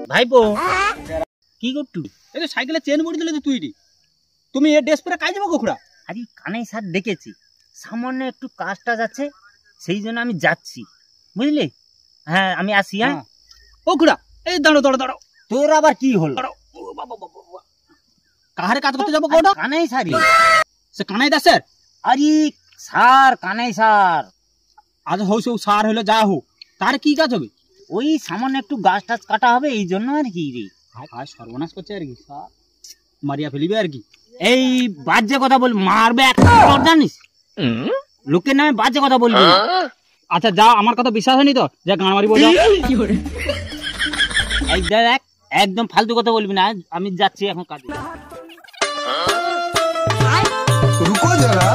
ভাইপো কি করতু? এই যে সাইকেলে চেন মুড়ি দিলে তুই তুমি এ ড্রেস পরে কাজ যাবো কোখড়া? আরে কানাই স্যার ডেকেছি, সামান্য একটু কাজটা যাচ্ছে, সেই জন্য আমি যাচ্ছি, বুঝলি? হ্যাঁ আমি আসি। হ্যাঁ কোখড়া এই দাঁড়ো দাঁড়ো দাঁড়ো, তোর আবার কি হলো? কাহারে কাজ করতে যাবো কোটা? কানাই স্যারই। সে কানাই দা স্যার? আরে স্যার কানাই স্যার। আজ হোক সে সার হইলে যা হোক, তার কি কাজ হবে? ওই সামান্য একটু গাছ টাছ কাটা হবে, এই জন্য আর কি রে। আজ সর্বনাশ করছে আর কি, মারিয়া ফেলিবে আর কি। এই বাজে কথা বল, মারবে একটা, জানিস? লোকের নামে বাজে কথা বলবি। আচ্ছা যা, আমার কথা বিশ্বাস হয়নি তো, যা গান মারিব। এই দেখ একদম ফালতু কথা বলবি না, আমি যাচ্ছি এখন কাজে। रुको जरा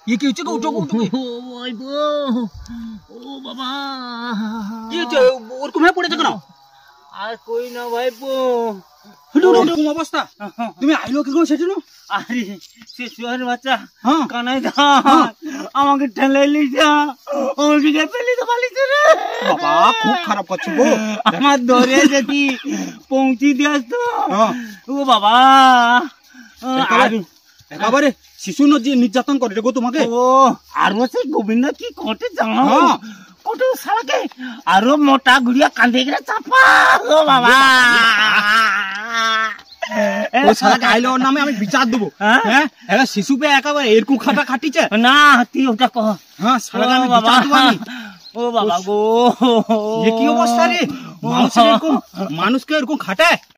ये কি হচ্ছে? উঠো উঠো। ও বাবা, কি হচ্ছে? ওরকম হয়ে পড়েছে কেন? আর কই না ভাইপো, এরকম অবস্থা তুমি আইলো কি করে সেটা? আরে সে শুয়ারের বাচ্চা হ্যাঁ কানাই দা আমাকে ঠেলাইলি, যা আমাকে ফেলিতে পালিছে রে। বাবা খুব খারাপ করছে গো, আমার ধরে যদি পৌঁছি দিয়াস তো। ও বাবা, একেবারে শিশু নির্যাতন করে গো তোমাকে। ও আরো সেই গোবিন্দ কি কোটে জানো, কোটে শালাকে আরো মোটা গুড়িয়া কাঁধে গেলে চাপা। ও বাবা, ও শালাকে আইলো ওর নামে আমি বিচার দেবো। হ্যাঁ এরা শিশু পে একেবারে এরকম খাটা খাটিছে না, তুই ওটা কহ। হ্যাঁ শালাকে আমি বিচার দেবো আমি। ও বাবা গো, এ কি অবস্থা রে, মানুষকে এরকম খাটায়?